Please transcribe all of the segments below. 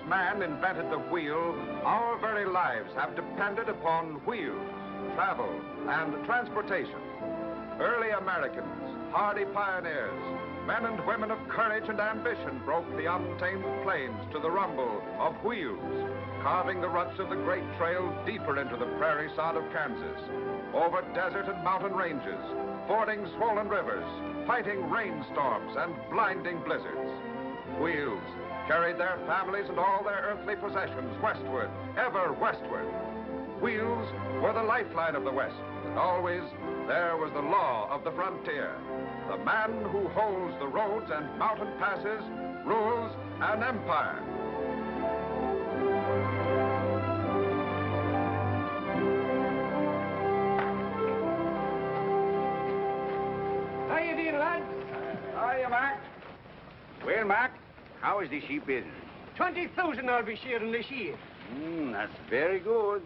man invented the wheel, our very lives have depended upon wheels, travel, and transportation. Early Americans, hardy pioneers, men and women of courage and ambition broke the untamed plains to the rumble of wheels, carving the ruts of the great trail deeper into the prairie sod of Kansas, over desert and mountain ranges, fording swollen rivers, fighting rainstorms and blinding blizzards. Wheels carried their families and all their earthly possessions westward, ever westward. Wheels were the lifeline of the West, and always there was the law of the frontier. The man who holds the roads and mountain passes rules an empire. How you doing, lads? Hiya, Mac. Well, Mac, how is the sheep business? 20,000 I'll be sharing this year. That's very good.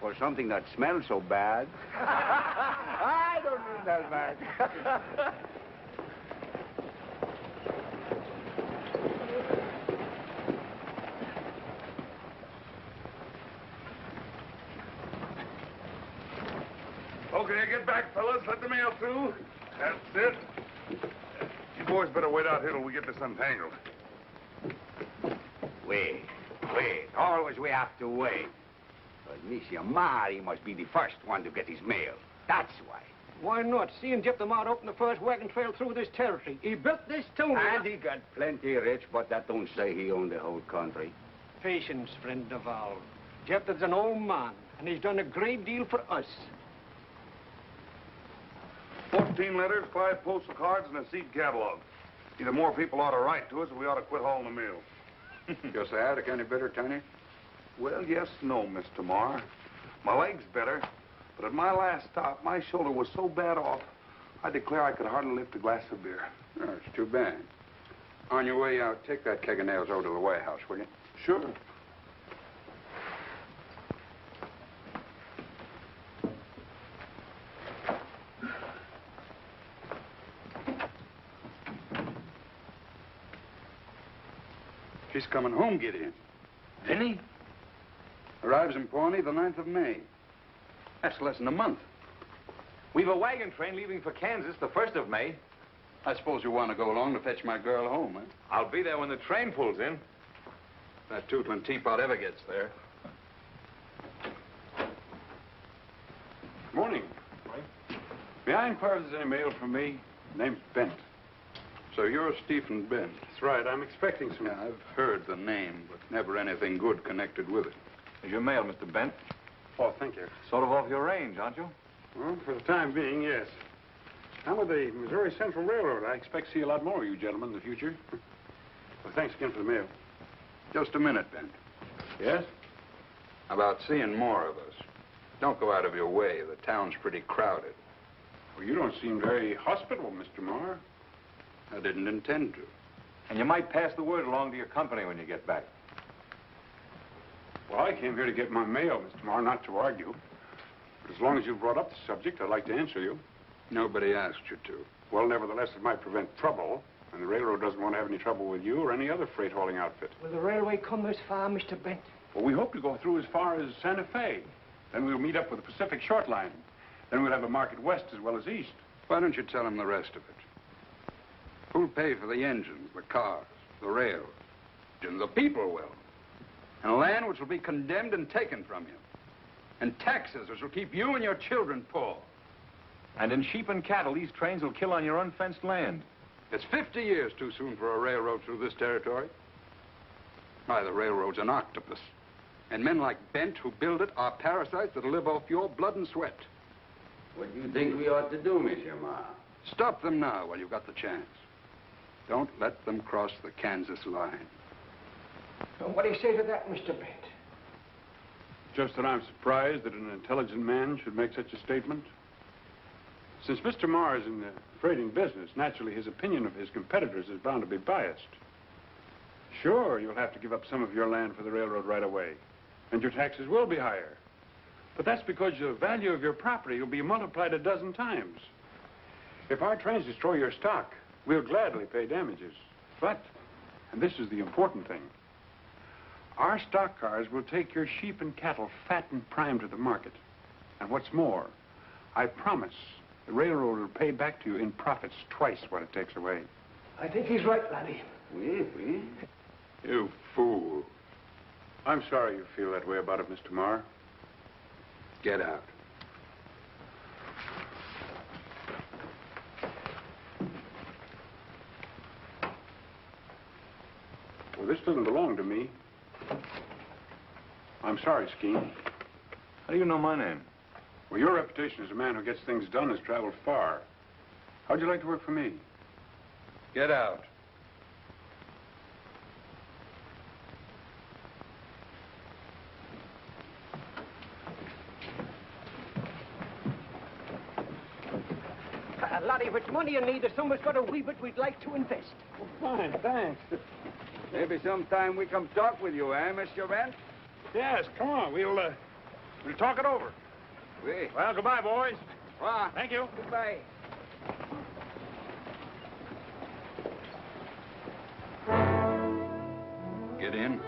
For something that smells so bad. I don't mean that, Mac. Okay, get back, fellas. Let the mail through. That's it. You boys better wait out here till we get this untangled. Wait. Always we have to wait. But Monsieur Mari must be the first one to get his mail. That's why. Why not? Seeing Jeff the Mart open the first wagon trail through this territory. He built this town. And he got plenty rich, but that don't say he owned the whole country. Patience, friend of all. Jeff is an old man, and he's done a great deal for us. 14 letters, 5 postal cards, and a seed catalog. Either more people ought to write to us, or we ought to quit hauling the mail. Your sciatic any better, Tony? Well, yes, no, Mr. Marr. My leg's better, but at my last stop, my shoulder was so bad off, I declare I could hardly lift a glass of beer. Oh, it's too bad. On your way out, take that keg of nails over to the warehouse, will you? Sure. She's coming home, Gideon. Penny? Arrives in Pawnee the 9th of May. That's less than a month. We've a wagon train leaving for Kansas the 1st of May. I suppose you want to go along to fetch my girl home, eh? I'll be there when the train pulls in. If that tootling teapot ever gets there. Morning. May I inquire if there's any mail from me? Name's Bent. So you're Stephen Bent. That's right. I'm expecting some... Yeah, I've heard the name, but never anything good connected with it. Is your mail, Mr. Bent? Oh, thank you. Sort of off your range, aren't you? Well, for the time being, yes. I'm with the Missouri Central Railroad. I expect to see a lot more of you gentlemen in the future. Well, thanks again for the mail. Just a minute, Bent. Yes? About seeing more of us. Don't go out of your way. The town's pretty crowded. Well, you don't seem very hospitable, Mr. Marr. I didn't intend to. And you might pass the word along to your company when you get back. Well, I came here to get my mail, Mr. Marr, not to argue. But as long as you brought up the subject, I'd like to answer you. Nobody asked you to. Well, nevertheless, it might prevent trouble. And the railroad doesn't want to have any trouble with you or any other freight hauling outfit. Will the railway come this far, Mr. Bent? Well, we hope to go through as far as Santa Fe. Then we'll meet up with the Pacific Short Line. Then we'll have a market west as well as east. Why don't you tell them the rest of it? Who'll pay for the engines, the cars, the rails? And the people will. And land which will be condemned and taken from you. And taxes which will keep you and your children poor. And in sheep and cattle, these trains will kill on your unfenced land. It's 50 years too soon for a railroad through this territory. Why, the railroad's an octopus. And men like Bent who build it are parasites that'll live off your blood and sweat. What do you think we ought to do, Monsieur Marr? Stop them now while you've got the chance. Don't let them cross the Kansas line. What do you say to that, Mr. Bent? Just that I'm surprised that an intelligent man should make such a statement. Since Mr. Marr is in the freighting business, naturally his opinion of his competitors is bound to be biased. Sure, you'll have to give up some of your land for the railroad right away, and your taxes will be higher. But that's because the value of your property will be multiplied a dozen times. If our trains destroy your stock, we'll gladly pay damages. But, and this is the important thing, Our stock cars will take your sheep and cattle fat and prime to the market. And what's more, I promise the railroad will pay back to you in profits twice what it takes away. I think he's right, laddie. Oui. You fool. I'm sorry you feel that way about it, Mr. Marr. Get out. Well, this doesn't belong to me. I'm sorry, Skeen. How do you know my name? Well, your reputation as a man who gets things done has traveled far. How'd you like to work for me? Get out. Laddie, if it's money you need, there's somebody's got a wee bit we'd like to invest. Fine, thanks. Maybe sometime we come talk with you, eh, Mr. Bent? Yes, come on. We'll talk it over. Oui. Well, goodbye, boys. Ah, Thank you. goodbye. Get in.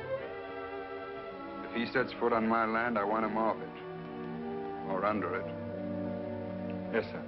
If he sets foot on my land, I want him off it. Or under it. Yes, sir.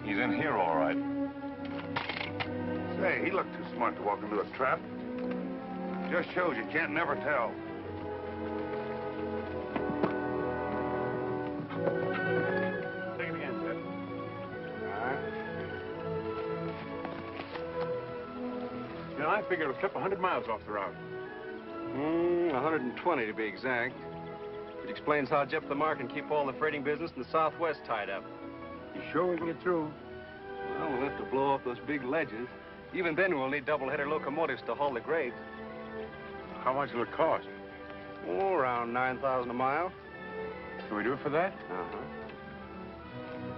He's in here, all right. Say, he looked too smart to walk into a trap. Just shows you can't never tell. Take it again, Ted. You know, I figured it'll clip 100 miles off the route. 120 to be exact. It explains how Jeff the Marr can keep all the freighting business in the Southwest tied up. You sure we can get through? Well, we'll have to blow off those big ledges. Even then, we'll need double-header locomotives to haul the grades. How much will it cost? Oh, around 9,000 a mile. Can we do it for that? Uh-huh.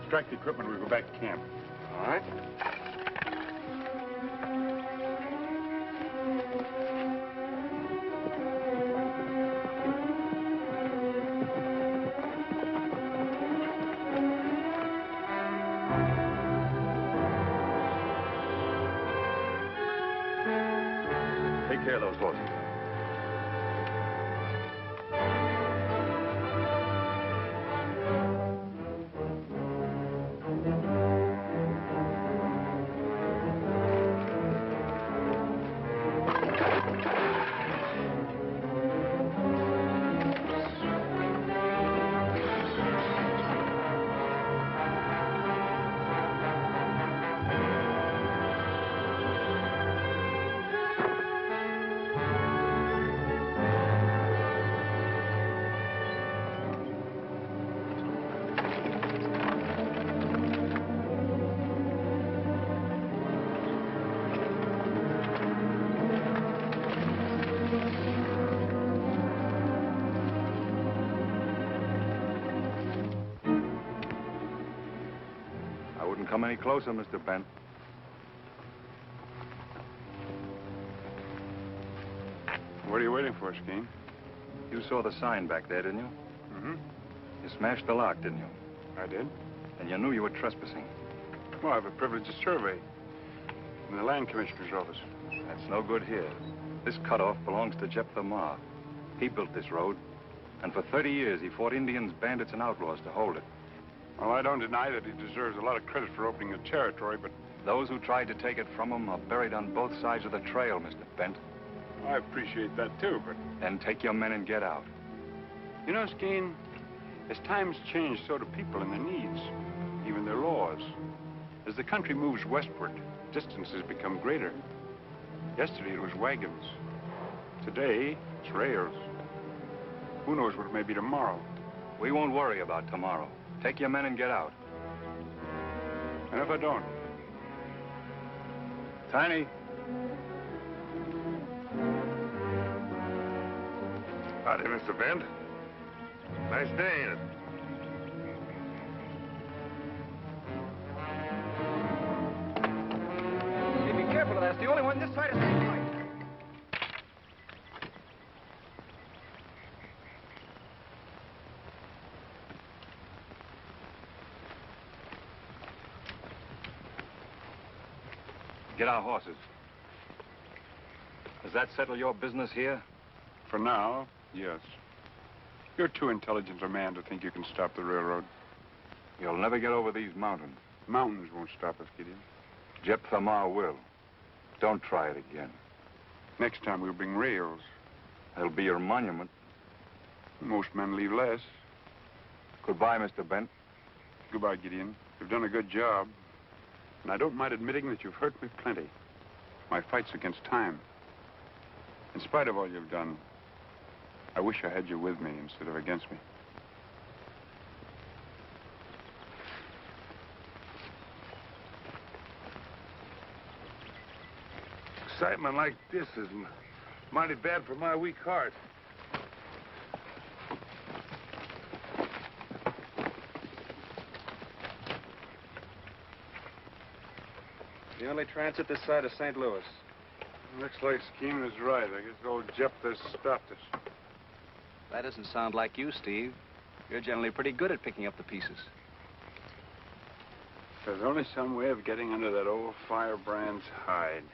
Strike the equipment, we'll go back to camp. All right. Take care of those horses. Come any closer, Mr. Bent. What are you waiting for, Skeen? You saw the sign back there, didn't you? Mm-hmm. You smashed the lock, didn't you? I did. And you knew you were trespassing. Well, I have a privilege of survey in the land commissioner's office. That's no good here. This cutoff belongs to Jeff the Marr. He built this road, and for 30 years he fought Indians, bandits, and outlaws to hold it. Well, I don't deny that he deserves a lot of credit for opening the territory, but Those who tried to take it from him are buried on both sides of the trail, Mr. Bent. I appreciate that too, but... Then take your men and get out. You know, Skeen, as times change, so do people and their needs, even their laws. As the country moves westward, distances become greater. Yesterday it was wagons. Today, it's rails. Who knows what it may be tomorrow? We won't worry about tomorrow. Take your men and get out. And if I don't? Tiny. Howdy, Mr. Bent. Nice day, ain't it? Hey, be careful of that. It's the only one this side of the street. Get our horses. Does that settle your business here? For now, yes. You're too intelligent a man to think you can stop the railroad. You'll never get over these mountains. Mountains won't stop us, Gideon. Jephthah will. Don't try it again. Next time we'll bring rails. That'll be your monument. Most men leave less. Goodbye, Mr. Bent. Goodbye, Gideon. You've done a good job. And I don't mind admitting that you've hurt me plenty. My fight's against time. In spite of all you've done, I wish I had you with me instead of against me. Excitement like this is mighty bad for my weak heart. The only transit this side of St. Louis. Looks like Scheme is right. I guess old Jephthah stopped us. That doesn't sound like you, Steve. You're generally pretty good at picking up the pieces. There's only some way of getting under that old firebrand's hide.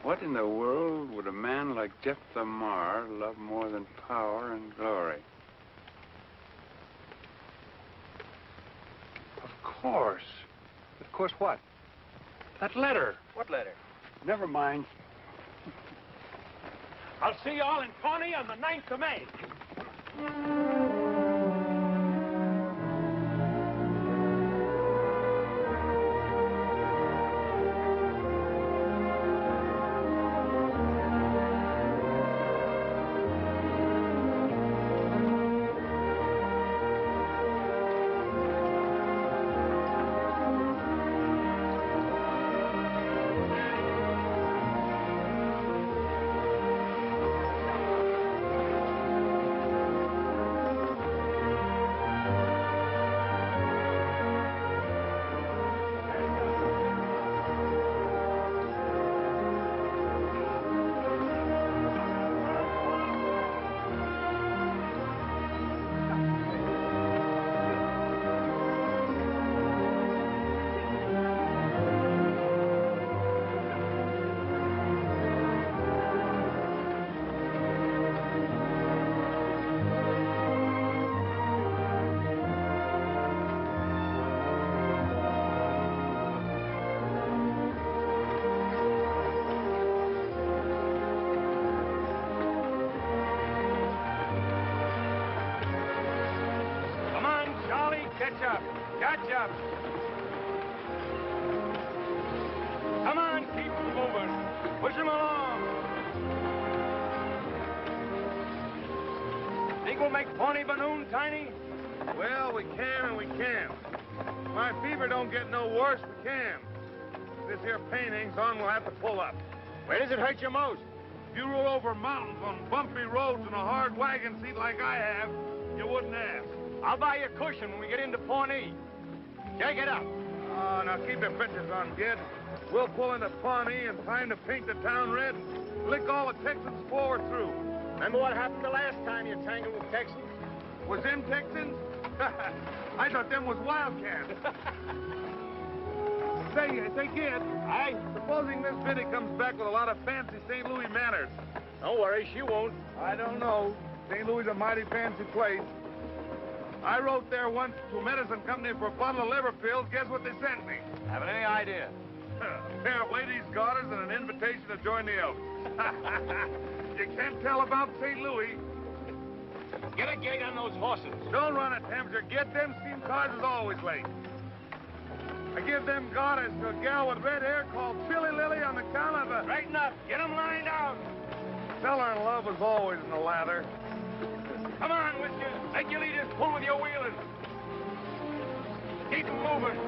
What in the world would a man like Jephthah love more than power and glory? Of course. Of course what? That letter. What letter? Never mind. I'll see you all in Pawnee on the 9th of May. Catch up. Come on, keep moving. Push him along. Think we'll make Pawnee by noon, Tiny? Well, we can and we can't. My fever don't get no worse, we can. If this here pain hangs on, we'll have to pull up. Where does it hurt you most? If you roll over mountains on bumpy roads in a hard wagon seat like I have, you wouldn't ask. I'll buy you a cushion when we get into Pawnee. Take it up. Oh, now keep your pictures on, kid. We'll pull into Pawnee in time to paint the town red and lick all the Texans before we're through. Remember what happened the last time you tangled with Texans? Was them Texans? I thought them was wildcats. Say, kid. Aye? Supposing this biddy comes back with a lot of fancy St. Louis manners. Don't worry, she won't. I don't know. St. Louis is a mighty fancy place. I wrote there once to a medicine company for a bottle of liver pills. Guess what they sent me? Haven't any idea. A pair of ladies' garters and an invitation to join the Elks. You can't tell about St. Louis. Get a gate on those horses. Don't run a temperature. Get them steam cars is always late. I give them garters to a gal with red hair called Chili Lily on the count of a... Straighten up. Get them lined out. Tell her love was always in the lather. Come on, with you. Make your leaders pull with your wheelers. Keep them moving.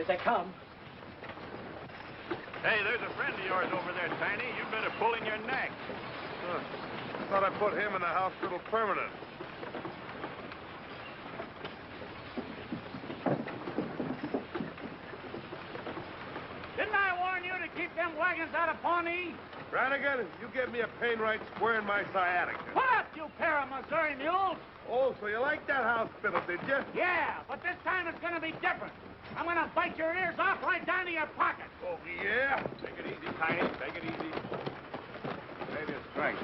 they come. Hey, there's a friend of yours over there, Tiny. You'd better pull in your neck. I thought I put him in the hospital permanent. Didn't I warn you to keep them wagons out of Pawnee? Brannigan, you gave me a pain right square in my sciatica. What up, you pair of Missouri mules? Oh, so you like that hospital, did you? Yeah, but this time it's gonna be different. I'm gonna bite your ears off right down to your pocket. Oh, yeah? Take it easy, Tiny. Take it easy. Save your strength.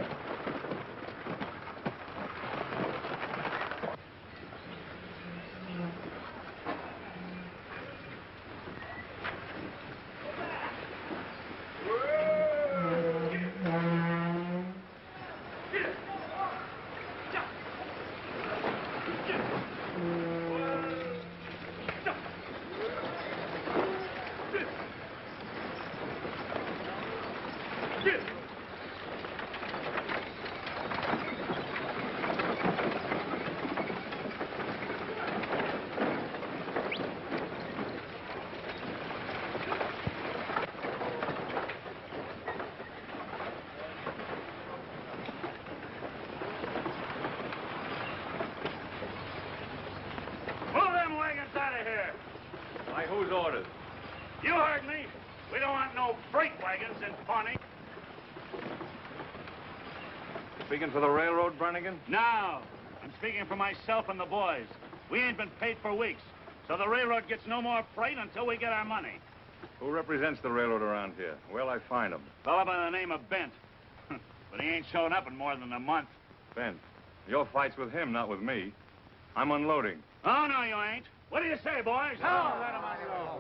By whose orders? You heard me. We don't want no freight wagons in Pawnee. Speaking for the railroad, Brannigan? No. I'm speaking for myself and the boys. We ain't been paid for weeks, so the railroad gets no more freight until we get our money. Who represents the railroad around here? Where'll I find him? Fellow by the name of Bent. But he ain't shown up in more than a month. Bent. Your fight's with him, not with me. I'm unloading. Oh, no, you ain't. What do you say, boys?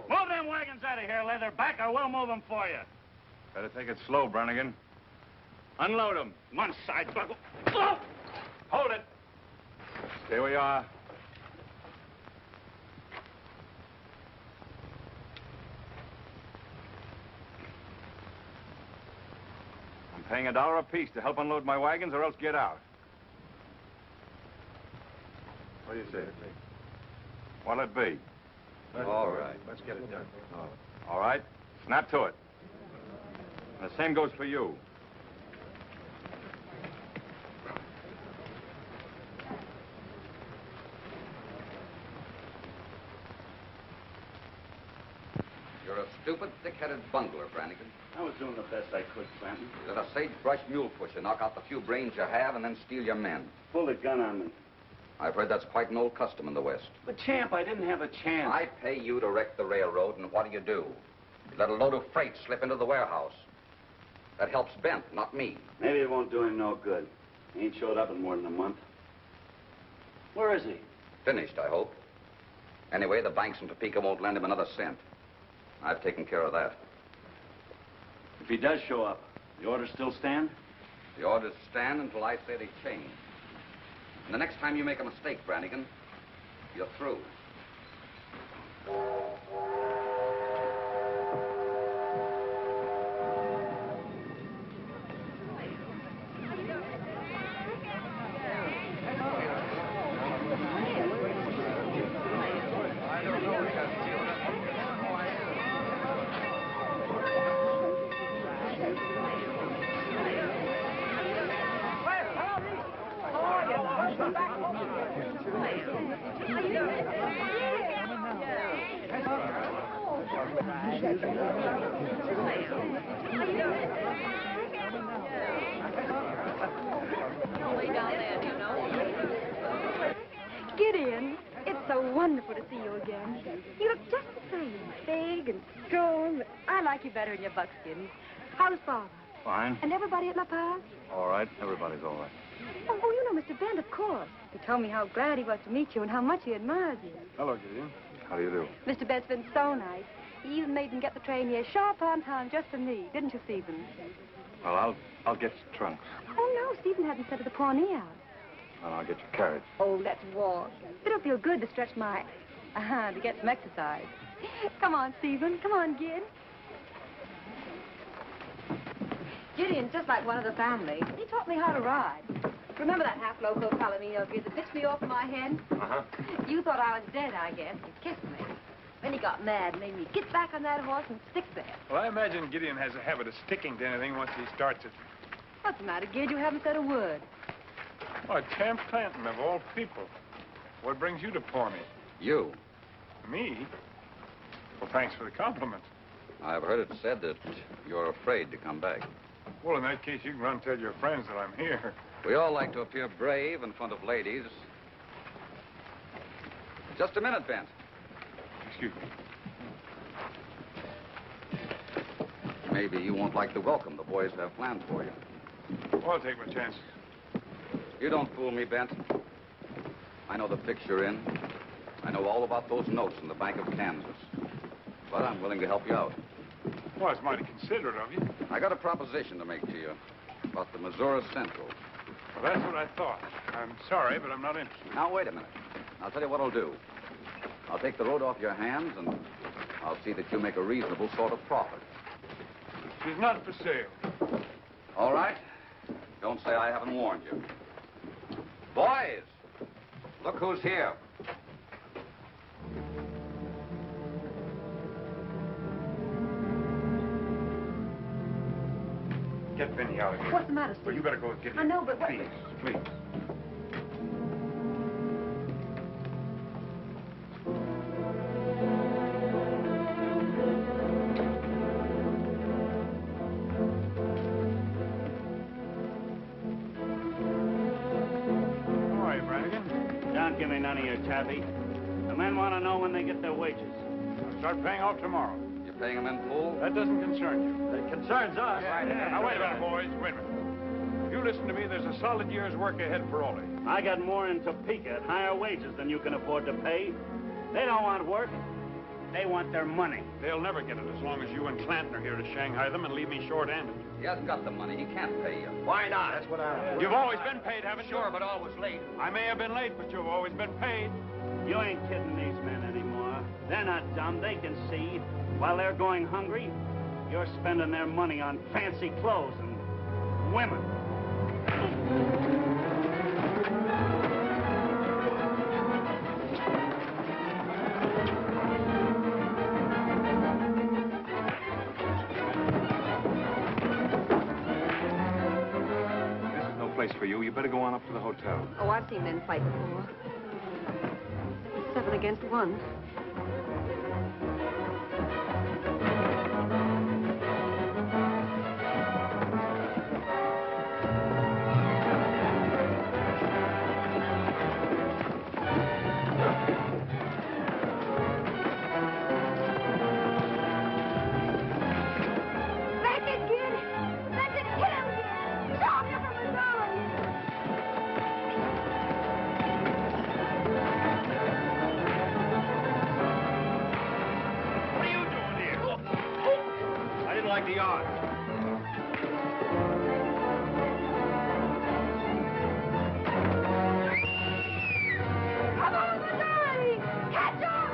Move them wagons out of here, Leatherback, or we'll move them for you. Better take it slow, Brannigan. Unload them. One side, buckle. Hold it. Stay where you are. I'm paying $1 apiece to help unload my wagons, or else get out. What do you say? What'll it be? All right, let's get it done. All right, snap to it. And the same goes for you. You're a stupid, thick-headed bungler, Brannigan. I was doing the best I could, Clanton. You're a sagebrush mule pusher. Knock out the few brains you have and then steal your men. Pulled a gun on me. I've heard that's quite an old custom in the West. But, Champ, I didn't have a chance. I pay you to wreck the railroad, and what do? You let a load of freight slip into the warehouse. That helps Bent, not me. Maybe it won't do him no good. He ain't showed up in more than a month. Where is he? Finished, I hope. Anyway, the banks in Topeka won't lend him another cent. I've taken care of that. If he does show up, the orders still stand? The orders stand until I say they change. And the next time you make a mistake, Brannigan, you're through. Gideon, it's so wonderful to see you again. You look just the same, big and strong. I like you better in your buckskin. How's Father? Fine. And everybody at La Paz? All right. Everybody's all right. Oh, you know Mr. Bent, of course. He told me how glad he was to meet you and how much he admires you. Hello, Gideon. How do you do? Mr. Bent's been so nice. He even made him get the train here sharp on time just for me. Didn't you, Stephen? Well, I'll get your trunks. Oh, no, Stephen hadn't sent the Pawnee out. And I'll get your carriage. Oh, let's walk. It'll feel good to stretch my... to get some exercise. Come on, Stephen. Come on, Gid. Gideon's just like one of the family. He taught me how to ride. Remember that half-loco colony of his that pitched me off my head? Uh-huh. You thought I was dead, I guess. You kissed me. Then he got mad and made me get back on that horse and stick there. Well, I imagine Gideon has a habit of sticking to anything once he starts it. What's the matter, Gid? You haven't said a word. Oh, Champ Clanton, of all people. What brings you to Pawnee? You. Me? Well, thanks for the compliment. I've heard it said that you're afraid to come back. Well, in that case, you can run and tell your friends that I'm here. We all like to appear brave in front of ladies. Just a minute, Bent. Excuse me. Maybe you won't like the welcome the boys have planned for you. Well, I'll take my chances. You don't fool me, Bent. I know the fix you're in. I know all about those notes in the Bank of Kansas. But I'm willing to help you out. Well, it's mighty considerate of you. I got a proposition to make to you about the Missouri Central. Well, that's what I thought. I'm sorry, but I'm not interested. Now, wait a minute. I'll tell you what I'll do. I'll take the road off your hands, and I'll see that you make a reasonable sort of profit. She's not for sale. All right. Don't say I haven't warned you. Boys, look who's here. Get Benny out of here. What's the matter, Steve? Well, you better go with Gideon. I know, but what... Please, please. How are you, Brannigan? Don't give me none of your taffy. The men want to know when they get their wages. I'll start paying off tomorrow. You're paying them in full? That doesn't concern you. It concerns us. Now, wait a minute, boys. Wait a minute. You listen to me. There's a solid year's work ahead for Ollie. I got more in Topeka at higher wages than you can afford to pay. They don't want work. They want their money. They'll never get it as long as you and Clanton are here to Shanghai them and leave me short-handed. He hasn't got the money. He can't pay you. Why not? That's what I... You've always been paid, haven't you? Sure, but always late. I may have been late, but you've always been paid. You ain't kidding these men anymore. They're not dumb. They can see. While they're going hungry, you're spending their money on fancy clothes and women. This is no place for you. You better go on up to the hotel. Oh, I've seen men fight before. 7 against 1. Like the odds. Come on, Missouri! Catch up!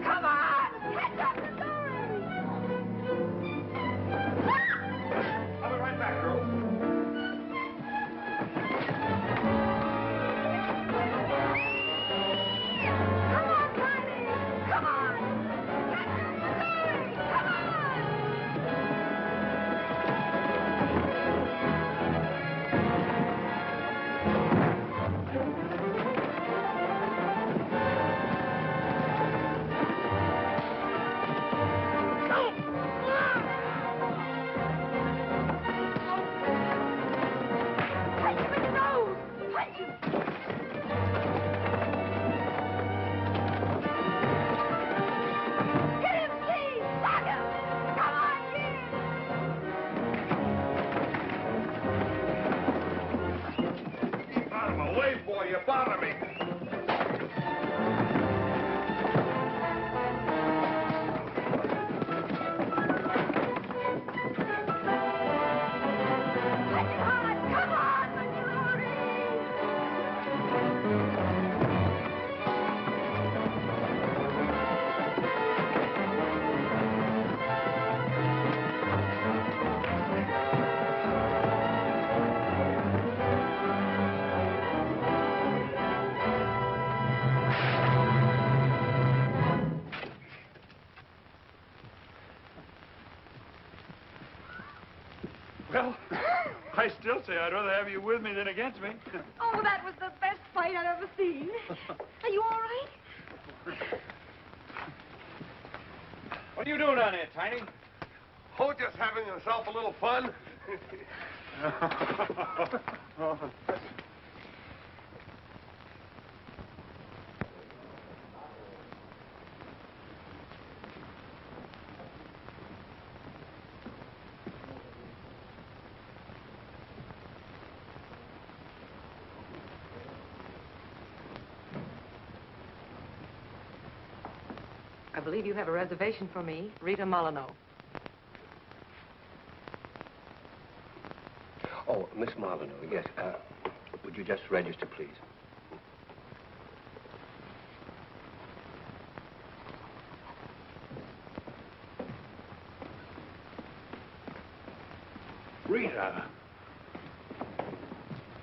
Come on! Catch up, Missouri! I'll be right back, girl. You bother me. Well, I still say I'd rather have you with me than against me. Oh, that was the best fight I've ever seen. Are you all right? What are you doing down there, Tiny? Oh, just having yourself a little fun. I believe you have a reservation for me, Rita Molyneux. Oh, Miss Molyneux, yes. Would you just register, please? Rita.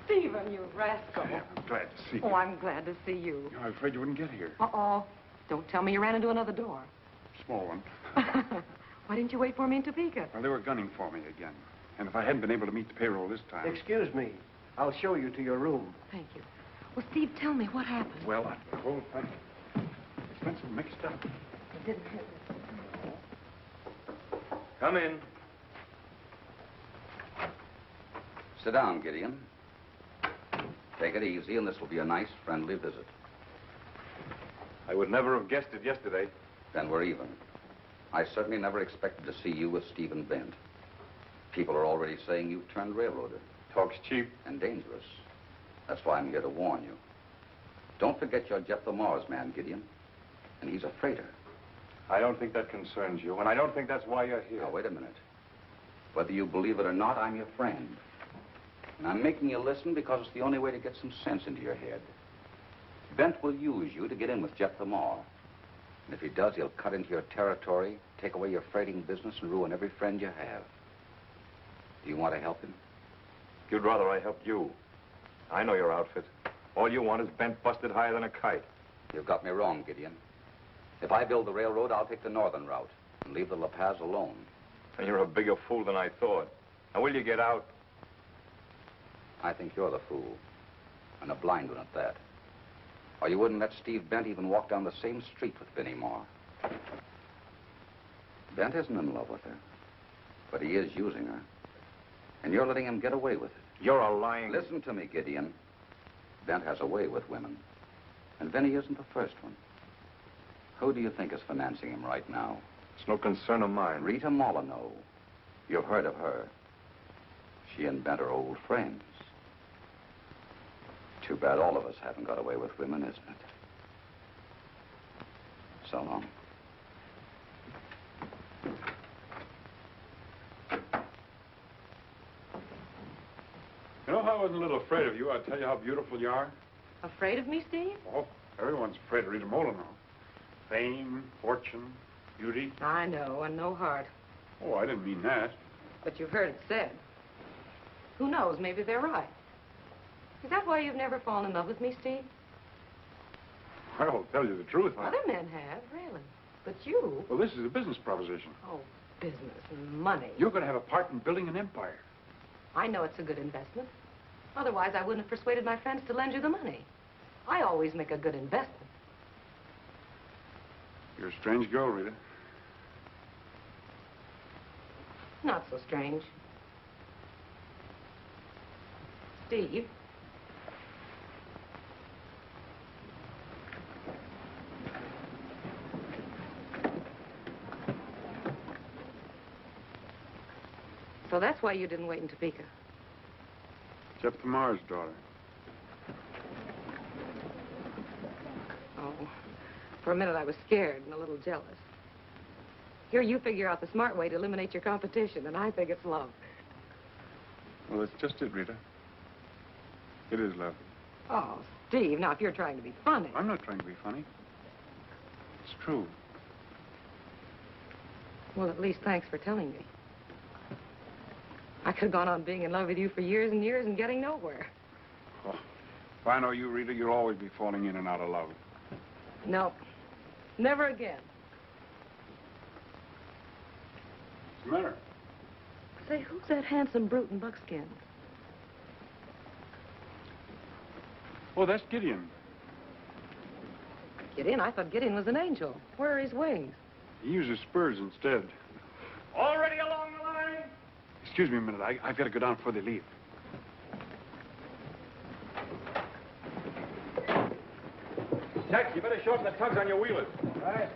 Stephen, you rascal. I'm glad to see you. Oh, I'm glad to see you. I was afraid you wouldn't get here. Uh-oh. Don't tell me you ran into another door. Small one. Why didn't you wait for me in Topeka? Well, they were gunning for me again. And if I hadn't been able to meet the payroll this time... Excuse me. I'll show you to your room. Thank you. Well, Steve, tell me what happened. Well, the whole thing... It's been so mixed up. It didn't hit me. Come in. Sit down, Gideon. Take it easy, and this will be a nice, friendly visit. I would never have guessed it yesterday. Then we're even. I certainly never expected to see you with Stephen Bent. People are already saying you've turned railroader. Talk's cheap. And dangerous. That's why I'm here to warn you. Don't forget you're Jephthah Marr's man, Gideon. And he's a freighter. I don't think that concerns you, and I don't think that's why you're here. Now, wait a minute. Whether you believe it or not, I'm your friend. And I'm making you listen because it's the only way to get some sense into your head. Bent will use you to get in with Jephthah Marr. And if he does, he'll cut into your territory, take away your freighting business, and ruin every friend you have. Do you want to help him? You'd rather I helped you. I know your outfit. All you want is Bent busted higher than a kite. You've got me wrong, Gideon. If I build the railroad, I'll take the northern route and leave the La Paz alone. And you're a bigger fool than I thought. Now, will you get out? I think you're the fool, and a blind one at that. Or you wouldn't let Steve Bent even walk down the same street with Vinnie Marr. Bent isn't in love with her, but he is using her. And you're letting him get away with it. You're a lying... Listen to me, Gideon. Bent has a way with women, and Vinnie isn't the first one. Who do you think is financing him right now? It's no concern of mine. Rita Molyneux. You've heard of her. She and Bent are old friends. Too bad all of us haven't got away with women, isn't it? So long. You know, if I wasn't a little afraid of you, I'd tell you how beautiful you are. Afraid of me, Steve? Oh, everyone's afraid of Rita Molyneux. Fame, fortune, beauty. I know, and no heart. Oh, I didn't mean that. But you've heard it said. Who knows, maybe they're right. Is that why you've never fallen in love with me, Steve? Well, tell you the truth, Other men have, really. But you... Well, this is a business proposition. Oh, business and money. You're going to have a part in building an empire. I know it's a good investment. Otherwise, I wouldn't have persuaded my friends to lend you the money. I always make a good investment. You're a strange girl, Rita. Not so strange. Steve. So that's why you didn't wait in Topeka. Jephthah Marr's daughter. Oh, for a minute I was scared and a little jealous. Here you figure out the smart way to eliminate your competition, and I think it's love. Well, that's just it, Rita. It is love. Oh, Steve, now if you're trying to be funny. I'm not trying to be funny. It's true. Well, at least thanks for telling me. I could have gone on being in love with you for years and years and getting nowhere. Oh, if I know you, Rita, you'll always be falling in and out of love. No, never again. What's the matter? Say, who's that handsome brute in Buckskin? Oh, that's Gideon. Gideon? I thought Gideon was an angel. Where are his wings? He uses spurs instead. Already along the line? Excuse me a minute. I've got to go down before they leave. Jack, you better shorten the tugs on your wheelers. Right.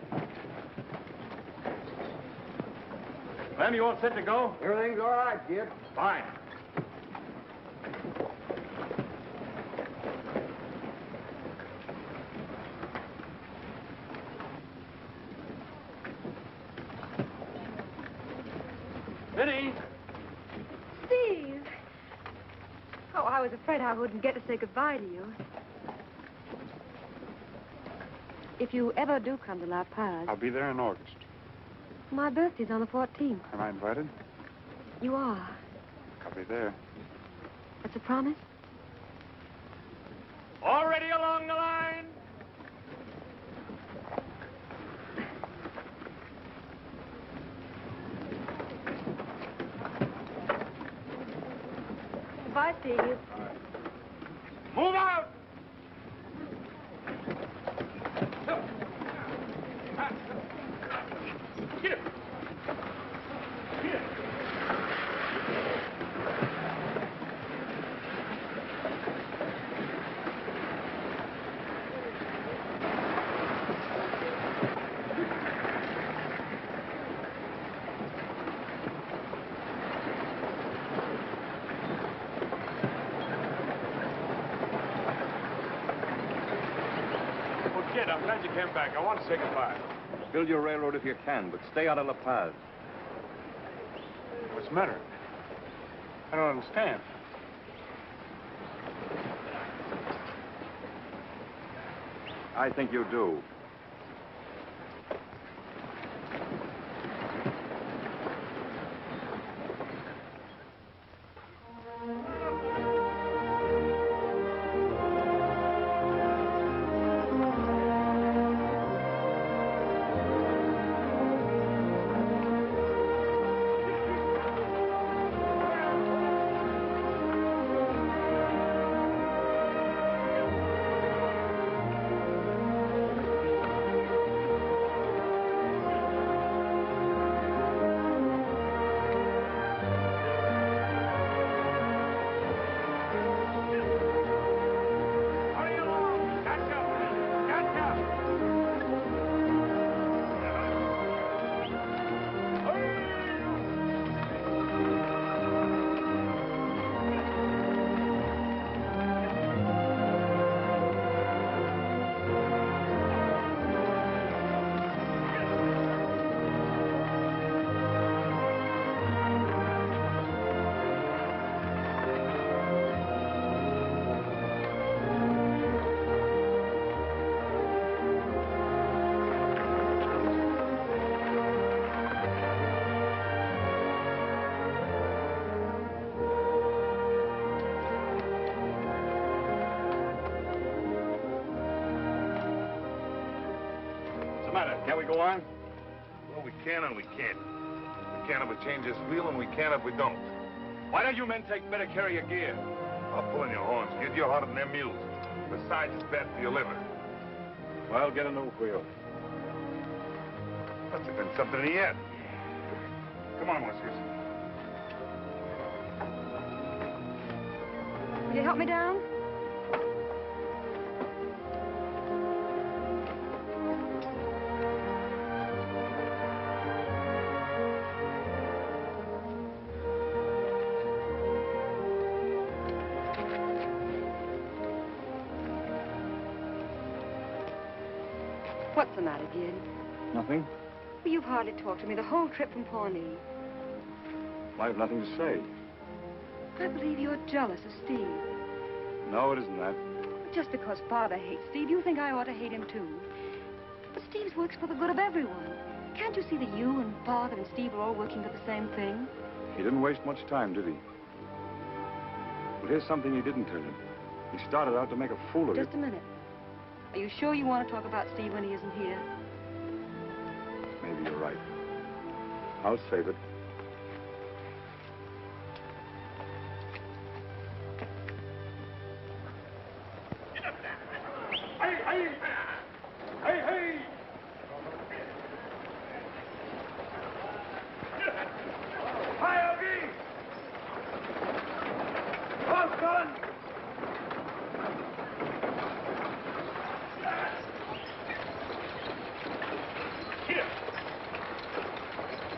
Lem, you all set to go? Everything's all right, kid. Fine. Vinny! Steve! Oh, I was afraid I wouldn't get to say goodbye to you. If you ever do come to La Paz, I'll be there in August. my birthday's on the 14th. Am I invited? You are. I'll be there. That's a promise? Already along the line? Goodbye, Steve. Move out! Get it! Get it! Kid, I'm glad you came back. I want to say goodbye. Build your railroad if you can, but stay out of La Paz. What's the matter? I don't understand. I think you do. Can we go on? Well, we can and we can't. We can if we change this wheel, and we can if we don't. Why don't you men take better care of your gear? I'll pull in your horns, kid. You're harder than them mules. Besides, it's bad for your liver. Well, get a new wheel. Must have been something in the end. Come on, Whiskers. Will you help me down? What's the matter, dear? Nothing. Well, you've hardly talked to me the whole trip from Pawnee. I have nothing to say. I believe you're jealous of Steve. No, it isn't that. Just because Father hates Steve, you think I ought to hate him, too. But Steve's works for the good of everyone. Can't you see that you and Father and Steve are all working for the same thing? He didn't waste much time, did he? But here's something he didn't tell you. He started out to make a fool of you. Just a minute. Are you sure you want to talk about Steve when he isn't here? Maybe you're right. I'll save it. Gun! Here.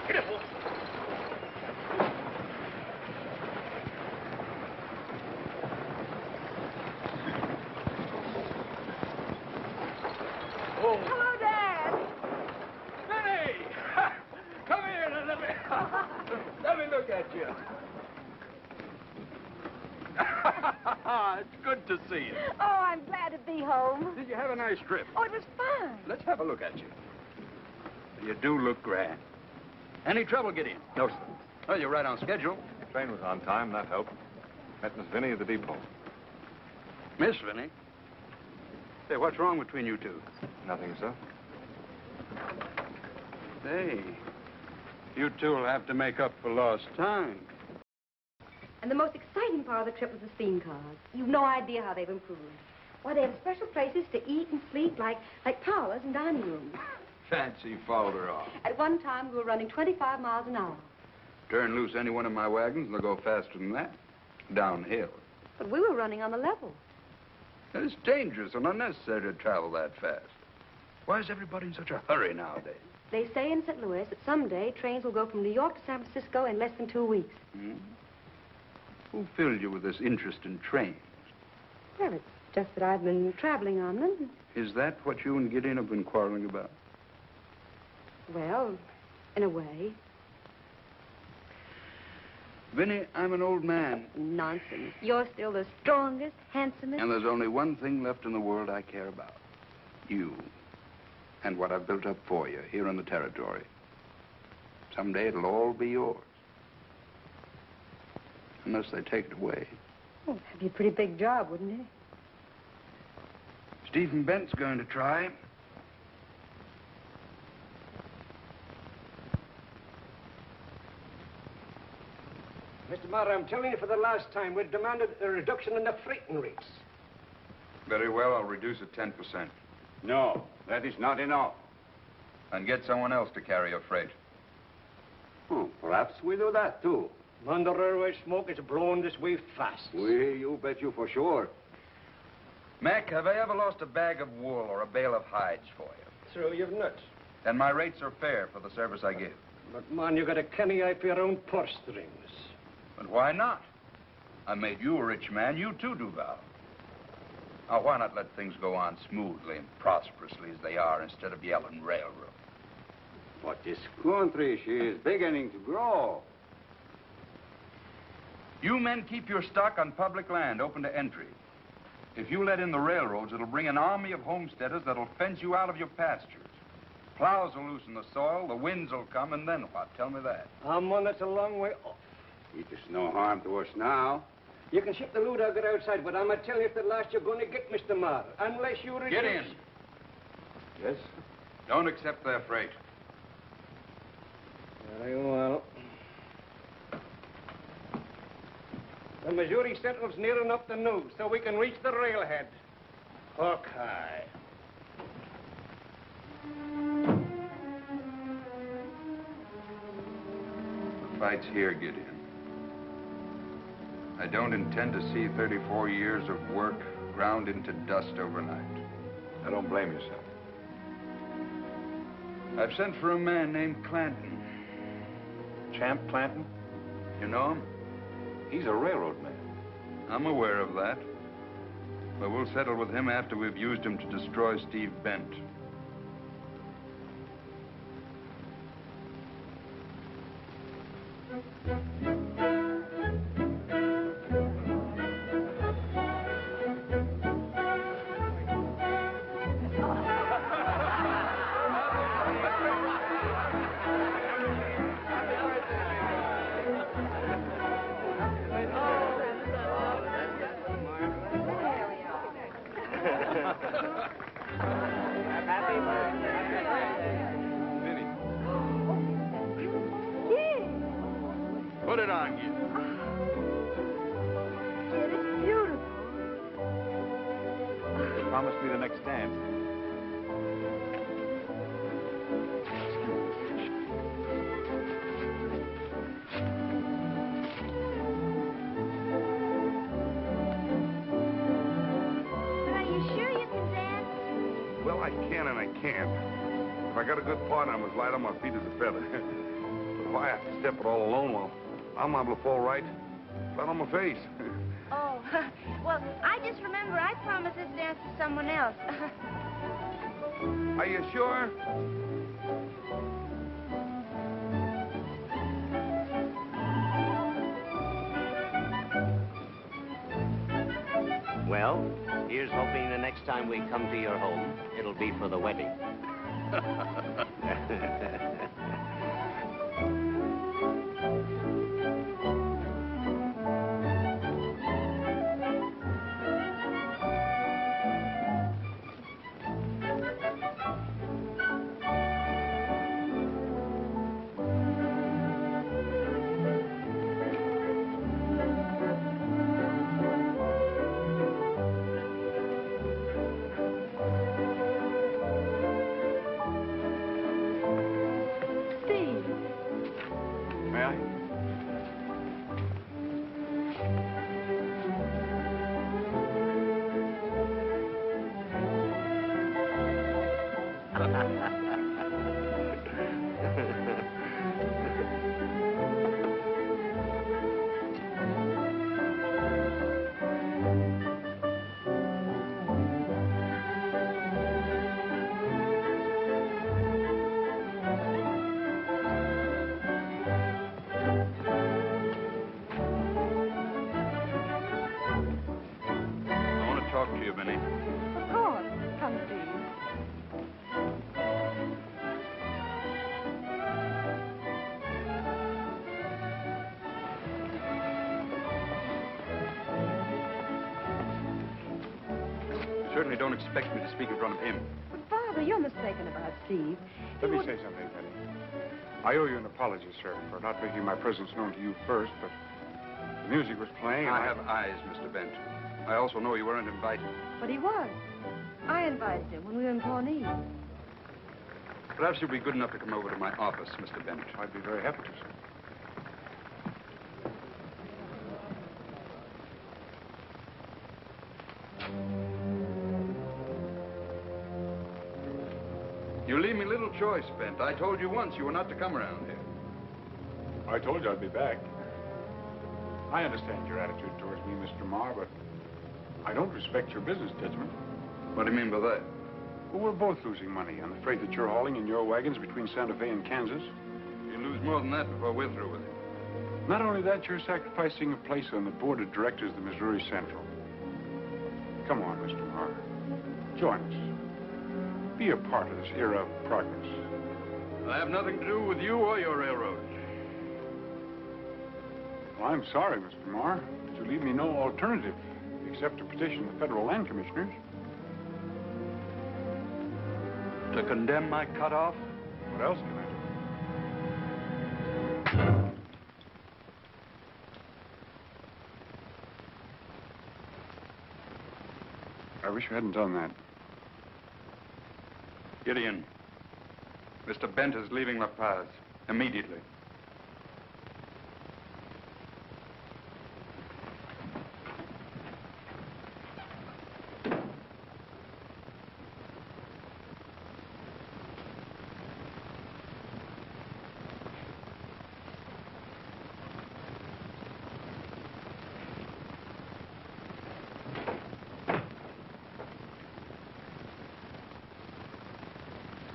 Careful. Hello, Dad. Vinny! Come here and let me look at you. It's good to see you. Oh, I'm glad to be home. Did you have a nice trip? Oh, it was fun. Let's have a look at you. You do look grand. Any trouble getting in? No, sir. Oh, you're right on schedule. Train was on time. That helped. Met Miss Vinny at the depot. Miss Vinny? Say, what's wrong between you two? Nothing, sir. Hey, you two will have to make up for lost time. And the most exciting part of the trip was the steam cars. You've no idea how they've improved. Why, they have special places to eat and sleep like parlors and dining rooms. Fancy fouled her off. At one time, we were running 25 miles an hour. Turn loose any one of my wagons and they'll go faster than that. Downhill. But we were running on the level. It's dangerous and unnecessary to travel that fast. Why is everybody in such a hurry nowadays? They say in St. Louis that someday trains will go from New York to San Francisco in less than 2 weeks. Hmm? Who filled you with this interest in trains? Well, it's just that I've been traveling on them. Is that what you and Gideon have been quarreling about? Well, in a way. Vinny, I'm an old man. Nonsense. You're still the strongest, handsomest. And there's only one thing left in the world I care about. You. And what I've built up for you here in the territory. Someday it'll all be yours. Unless they take it away. Oh, that'd be a pretty big job, wouldn't it? Stephen Bent's going to try. Mr. Marr, I'm telling you for the last time, we've demanded a reduction in the freighting rates. Very well, I'll reduce it 10%. No, that is not enough. And get someone else to carry your freight. Perhaps we do that, too. Man, the railway smoke is blowing this way fast. You bet you for sure. Mac, have I ever lost a bag of wool or a bale of hides for you? True, you've nuts. And my rates are fair for the service I give. But, man, you got a canny eye for your own purse strings. But why not? I made you a rich man. You too do, Val. Now, why not let things go on smoothly and prosperously as they are instead of yelling railroad? But this country, she is beginning to grow. You men keep your stock on public land open to entry. If you let in the railroads, it'll bring an army of homesteaders that'll fence you out of your pastures. Plows will loosen the soil, the winds will come, and then what? Tell me that. Man, that's a long way off. It is no harm to us now. You can ship the loot out there outside, but I'm telling you, it's the last you're going to get, Mr. Marr, unless you reduce... Get in. Yes? Don't accept their freight. Very well. The Missouri Central's near enough to know, so we can reach the railhead. Hook high. The fight's here, Gideon. I don't intend to see 34 years of work ground into dust overnight. I don't blame you, sir. I've sent for a man named Clanton. Champ Clanton? You know him? He's a railroad man. I'm aware of that. But we'll settle with him after we've used him to destroy Steve Bent. Put it on, Gideon. Kid, it's beautiful. You promised me the next dance. I can and I can't. If I got a good partner, I'm as light on my feet as a feather. But if I have to step it all alone, well, I'm liable to fall right flat on my face. Oh, well, I just remember I promised this dance to someone else. Are you sure? Well, here's hoping the next time we come to your home, it'll be for the wedding. Certainly don't expect me to speak in front of him. But, Father, you're mistaken about Steve. Let me say something, Penny. I owe you an apology, sir, for not making my presence known to you first, but the music was playing. I have eyes, Mr. Bent. I also know you weren't invited. But he was. I invited him when we were in Pawnee. Perhaps you'll be good enough to come over to my office, Mr. Bent. I'd be very happy to, sir. You leave me little choice, Bent. I told you once you were not to come around here. I told you I'd be back. I understand your attitude towards me, Mr. Marr, but I don't respect your business judgment. What do you mean by that? Well, we're both losing money on the freight that you're hauling in your wagons between Santa Fe and Kansas. You'll lose more than that before we're through with it. Not only that, you're sacrificing a place on the board of directors of the Missouri Central. Come on, Mr. Marr. Join us. Be a part of this era of progress. I have nothing to do with you or your railroad. Well, I'm sorry, Mr. Marr, but you leave me no alternative except to petition the federal land commissioners. To condemn my cutoff? What else can I do? I wish you hadn't done that. Gideon, Mr. Bent is leaving La Paz immediately.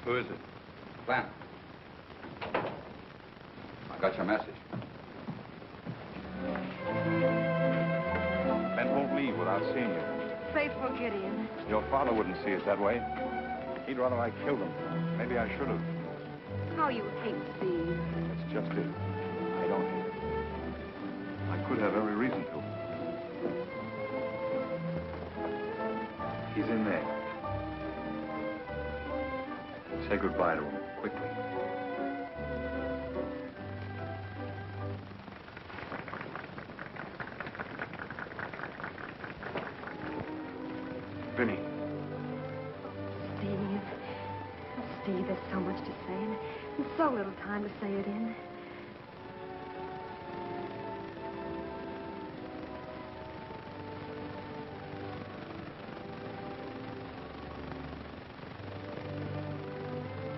Who is it? Clem. I got your message. Ben won't leave without seeing you. Faithful Gideon. Your father wouldn't see it that way. He'd rather I killed him. Maybe I should have. How you hate Steve. That's just it. I don't hate him. I could have every reason to. He's in there. Say goodbye to him, quickly. Vinny. Steve. Steve, there's so much to say and so little time to say it in.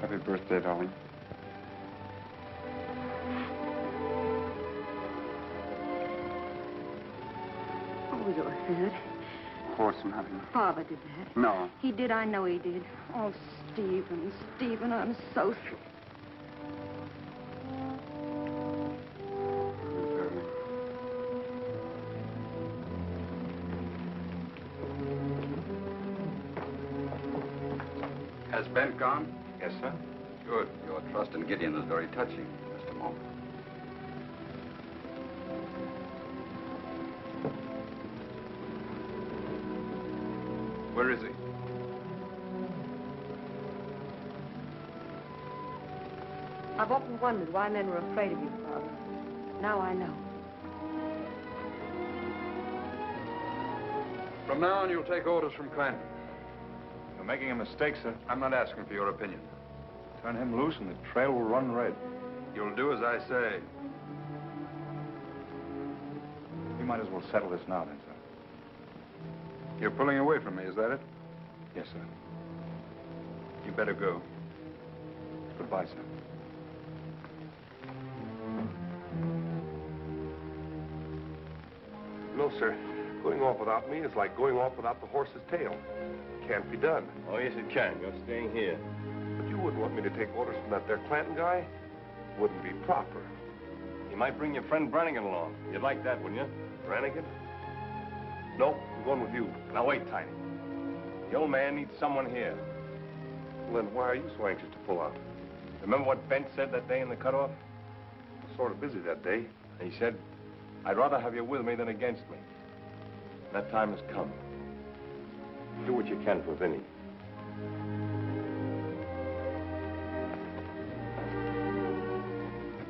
Happy birthday, darling. Oh, you're hurt. Of course, nothing. Father did that. No. He did, I know he did. Oh, Stephen, Stephen, I'm so sorry. Has Bent gone? Yes, sir. Good. Your trust in Gideon is very touching, Mr. Moore. Where is he? I've often wondered why men were afraid of you, Father. Now I know. From now on, you'll take orders from Clanton. You're making a mistake, sir. I'm not asking for your opinion. Turn him loose and the trail will run red. You'll do as I say. We might as well settle this now, then, sir. You're pulling away from me, is that it? Yes, sir. You better go. Goodbye, sir. No, sir. Going off without me is like going off without the horse's tail. Can't be done. Oh, yes, it can. You're staying here. But you wouldn't want me to take orders from that there Clanton guy? Wouldn't be proper. You might bring your friend Brannigan along. You'd like that, wouldn't you? Brannigan? No, I'm going with you. Now, wait, Tiny. The old man needs someone here. Well, then why are you so anxious to pull out? Remember what Bent said that day in the cutoff? I was sort of busy that day. He said, I'd rather have you with me than against me. That time has come. Do what you can for Vinny.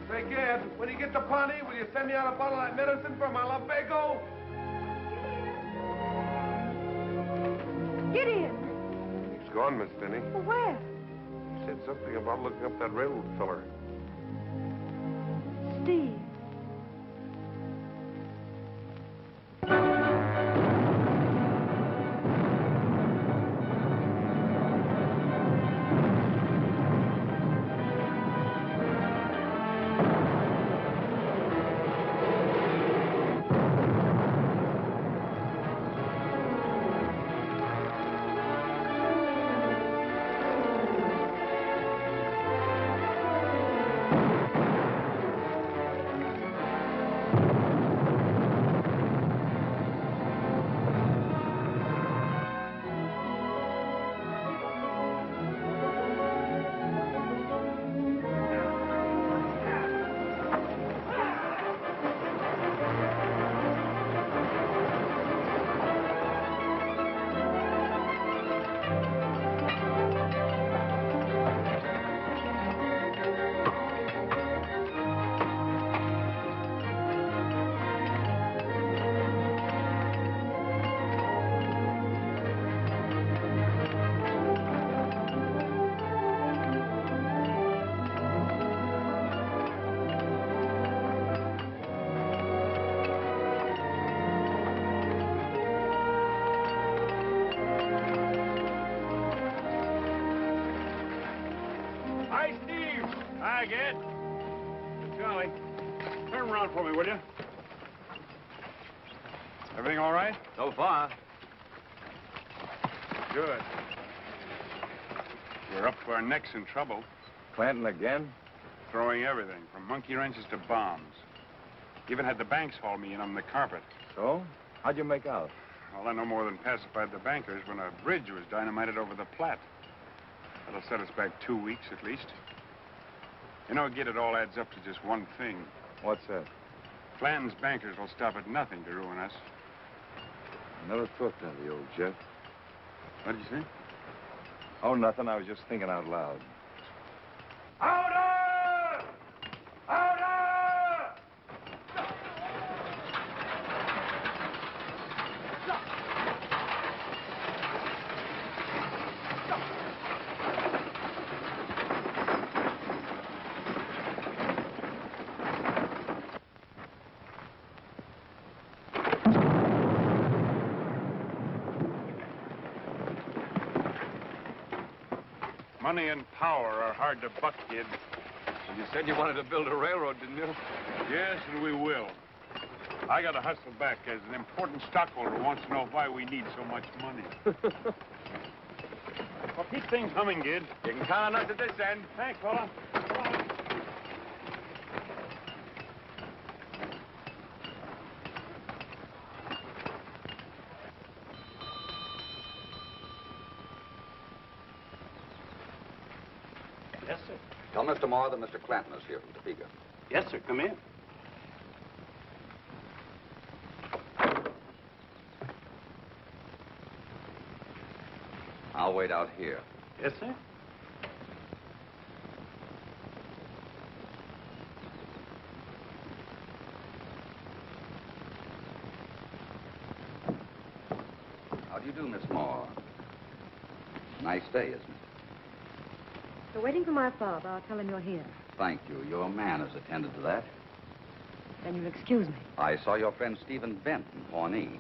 Say, Gad, when you get to Pawnee, will you send me out a bottle of that medicine for my lumbago? Gideon! He's gone, Miss Denny. Well, where? He said something about looking up that railroad feller. Steve. Hi, Gad. Charlie, turn around for me, will you? Everything all right? So far. Good. We're up to our necks in trouble. Clanton again? Throwing everything, from monkey wrenches to bombs. Even had the banks haul me in on the carpet. So? How'd you make out? Well, I no more than pacified the bankers when a bridge was dynamited over the Platte. That'll set us back 2 weeks at least. You know, Gid, it all adds up to just one thing. What's that? Clanton's bankers will stop at nothing to ruin us. I never thought that of the old Jeff. What did you say? Oh, nothing. I was just thinking out loud. Order! Order! Money and power are hard to buck, kid. You said you wanted to build a railroad, didn't you? Yes, and we will. I got to hustle back as an important stockholder who wants to know why we need so much money. Well, keep things humming, kid. You can count on us at this end. Thanks, fella. Yes, sir. Tell Mr. Moore that Mr. Clanton is here from Topeka. Yes, sir. Come in. I'll wait out here. Yes, sir. How do you do, Miss Moore? Nice day, isn't it? We're waiting for my father. I'll tell him you're here. Thank you. Your man has attended to that. Then you'll excuse me. I saw your friend Stephen Bent in Pawnee.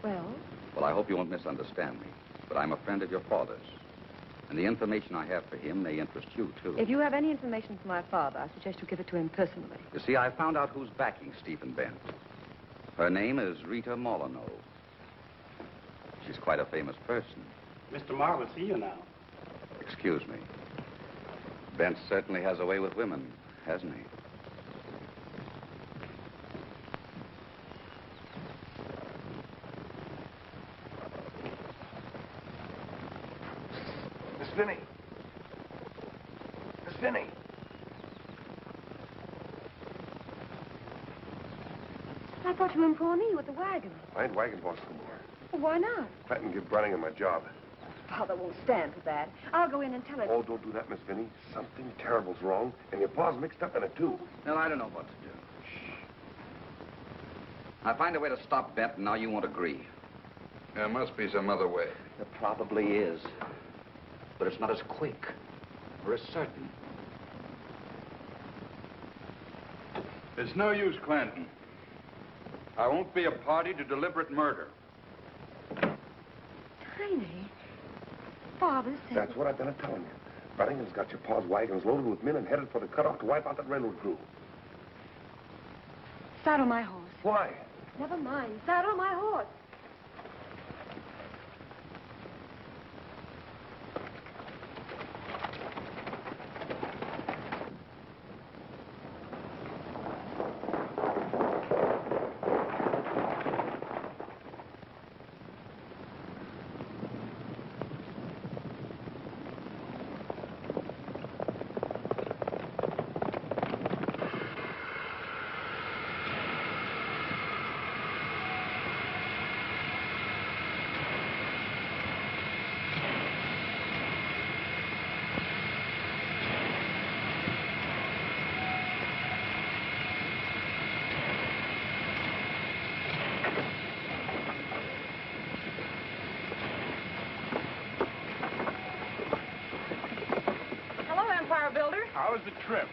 Well? Well, I hope you won't misunderstand me, but I'm a friend of your father's. And the information I have for him may interest you, too. If you have any information for my father, I suggest you give it to him personally. You see, I found out who's backing Stephen Bent. Her name is Rita Molyneux. She's quite a famous person. Mr. Marr will see you now. Excuse me. Bent certainly has a way with women, hasn't he? Miss Vinny. Miss Vinny. I thought you were in Pawnee with the wagon. I ain't wagon boss no more. Well, why not? Clanton give Brannigan my job. Father won't stand for that. I'll go in and tell him. Oh, don't do that, Miss Vinny. Something terrible's wrong, and your pa's mixed up in it, too. Well, I don't know what to do. Shh. I find a way to stop Bent, and now you won't agree. There must be some other way. There probably is. But it's not as quick or as certain. It's no use, Clanton. I won't be a party to deliberate murder. Tiny. Father said... That's what I've been telling you. Brannigan's got your pa's wagons loaded with men and headed for the cutoff to wipe out that railroad crew. Saddle my horse. Why? Never mind. Saddle my horse. How was the trip?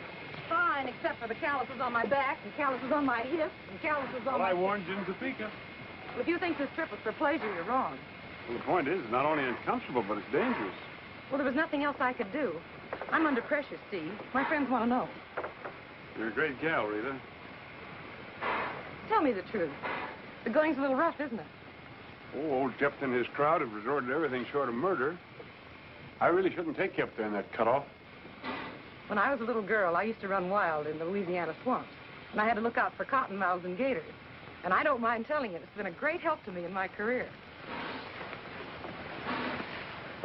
Fine, except for the calluses on my back, and calluses on my hips, and calluses on my... I warned you in Topeka. Well, if you think this trip was for pleasure, you're wrong. Well, the point is, it's not only uncomfortable, but it's dangerous. Well, there was nothing else I could do. I'm under pressure, Steve. My friends want to know. You're a great gal, Rita. Tell me the truth. The going's a little rough, isn't it? Oh, old Jephthah and his crowd have resorted to everything short of murder. I really shouldn't take you up there in that cutoff. When I was a little girl, I used to run wild in the Louisiana swamps. And I had to look out for cottonmouths and gators. And I don't mind telling you, it's been a great help to me in my career.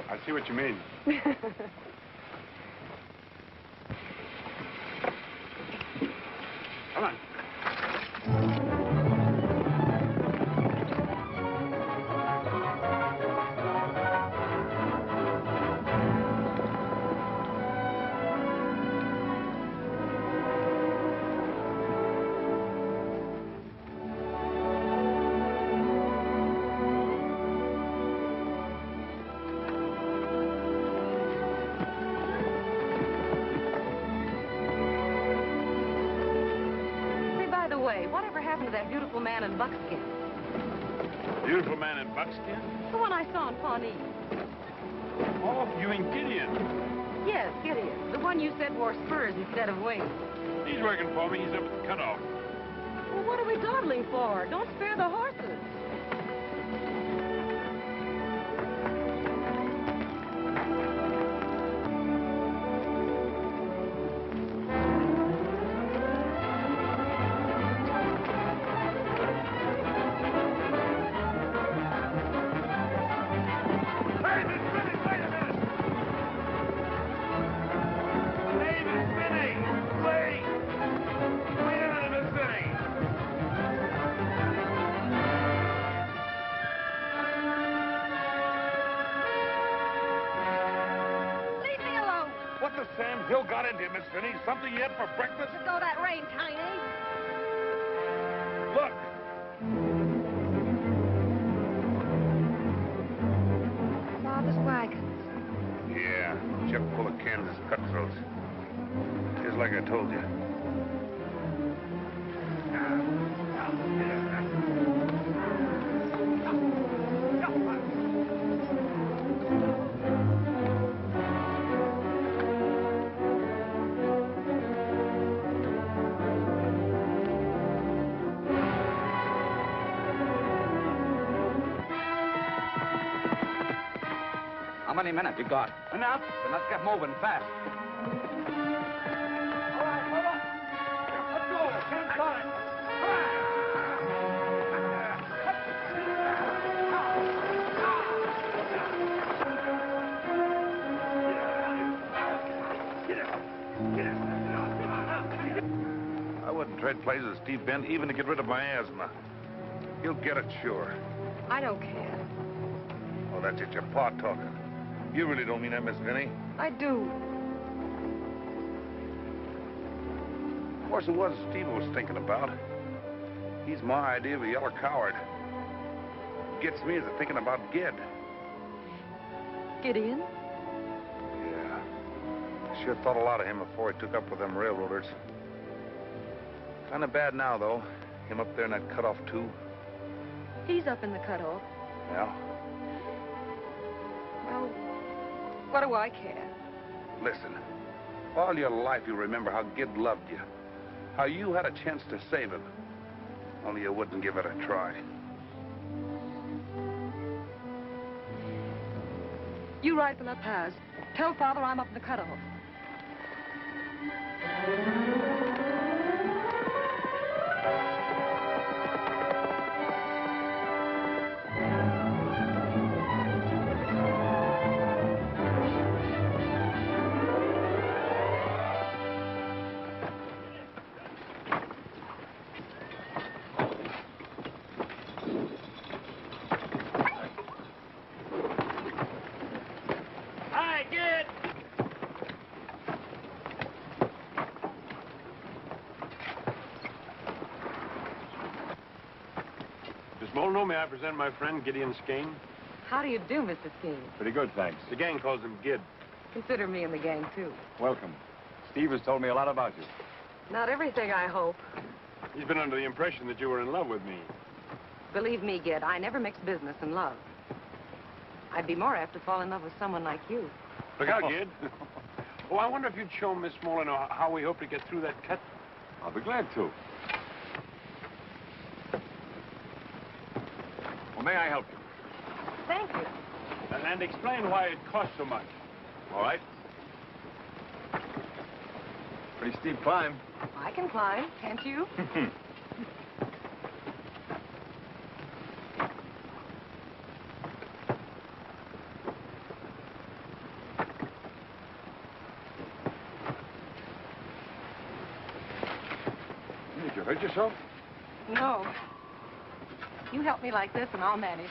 I see what you mean. Come on. Whatever happened to that beautiful man in Buckskin? Beautiful man in Buckskin? The one I saw in Pawnee. Oh, Oh, you mean Gideon? Yes, Gideon. The one you said wore spurs instead of wings. He's working for me. He's up at the cutoff. Well, what are we dawdling for? Don't spare the horses. Sam Hill got into you, Miss Finney. Something you had for breakfast? Let go of that rein, Tiny. Look. Father's wagons. Yeah, chuck full of Kansas cutthroats. Just like I told you. How many minutes you got? Enough. Then let's get moving fast. All right, hold on. Let's go. Hands on it. I wouldn't trade places with Steve Bent even to get rid of my asthma. He'll get it, sure. I don't care. Oh, that's just your pa talking. You really don't mean that, Miss Finney. I do. Of course, it was Steve I was thinking about. He's my idea of a yellow coward. Gets me is thinking about Gid. Gideon? Yeah. I sure thought a lot of him before he took up with them railroaders. Kind of bad now, though. Him up there in that cutoff, too. He's up in the cutoff. Yeah? Well, what do I care? Listen, all your life you remember how Gid loved you. How you had a chance to save him. Only you wouldn't give it a try. You ride for La Paz. Tell Father I'm up in the cutoff. May I present my friend, Gideon Skane? How do you do, Mr. Skeen? Pretty good, thanks. The gang calls him Gid. Consider me in the gang, too. Welcome. Steve has told me a lot about you. Not everything, I hope. He's been under the impression that you were in love with me. Believe me, Gid, I never mix business and love. I'd be more apt to fall in love with someone like you. Look out, Gid. Oh, I wonder if you'd show Miss Molyneux how we hope to get through that cut. I'll be glad to. Well, may I help you? Thank you. And explain why it costs so much. All right. Pretty steep climb. I can climb, can't you? Did you hurt yourself? No. You help me like this and I'll manage.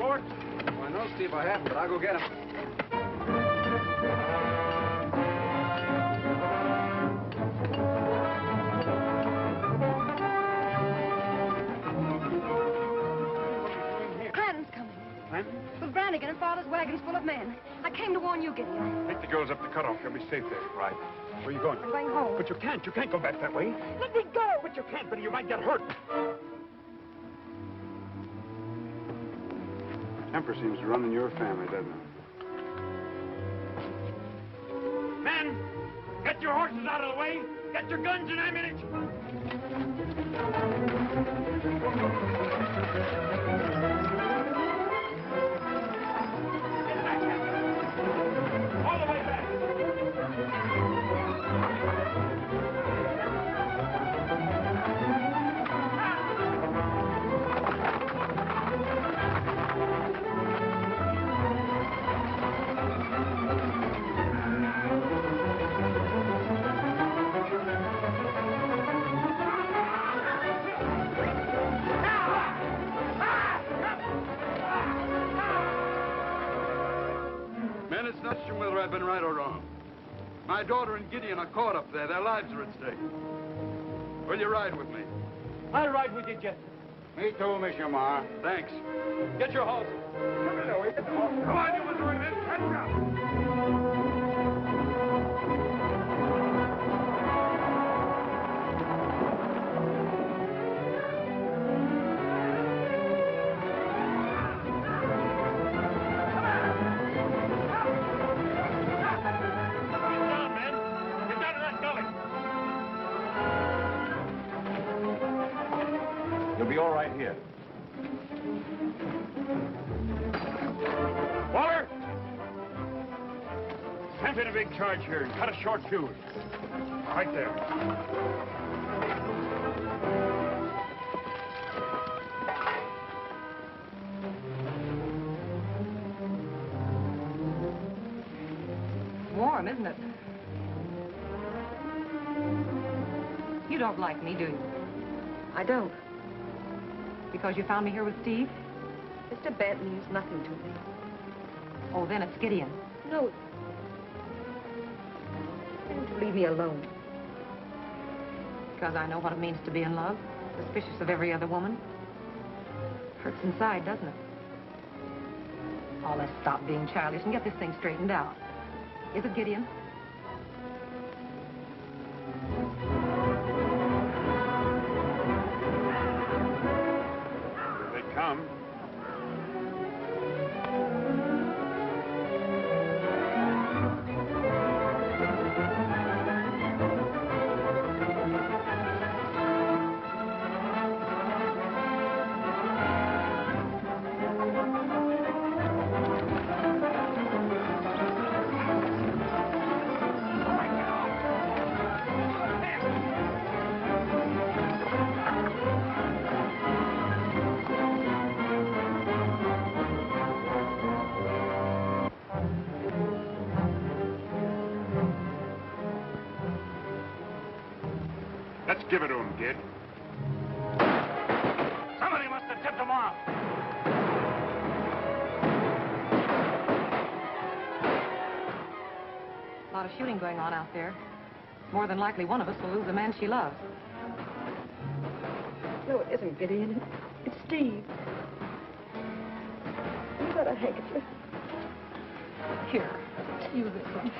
horse? Well, no, Steve, I haven't, but I'll go get him. Brandon's coming. Brandon? With Brannigan and Father's wagon's full of men. I came to warn you, Gideon. Take the girls up the cutoff. They'll be safe there. Right. Where are you going? I'm going home. But you can't. You can't go back that way. Let me go. But you can't, Betty. You might get hurt. Temper seems to run in your family, doesn't it? Men, get your horses out of the way. Get your guns and ammunition. All the way back. Men, it's not sure whether I've been right or wrong. My daughter and Gideon are caught up there. Their lives are at stake. Will you ride with me? I'll ride with you, Jesse. Me too, Monsieur Marr. Thanks. Get your horses. Come on, you must run in. Catch up. Down, men. Get down to that gully. You'll be all right here. Waller! Camp in a big charge here and cut a short fuse. Right there. Warm, isn't it? You don't like me, do you? I don't. Because you found me here with Steve? Mr. Bent means nothing to me. Oh, then it's Gideon. No. Don't leave me alone. Because I know what it means to be in love, suspicious of every other woman. Hurts inside, doesn't it? Oh, let's stop being childish and get this thing straightened out. Is it Gideon? Here they come. Let's give it to him, kid. Somebody must have tipped him off. A lot of shooting going on out there. More than likely one of us will lose a man she loves. No, it isn't Gideon. It's Steve. You got a handkerchief. Here, use this one.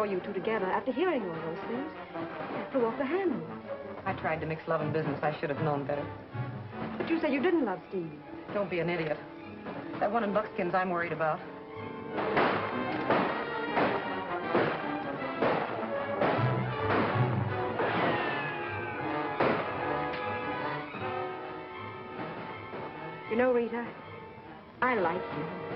saw you two together, after hearing all those things, I threw off the handle. I tried to mix love and business. I should have known better. But you said you didn't love Steve. Don't be an idiot. That one in Buckskin's I'm worried about. You know, Rita, I like you.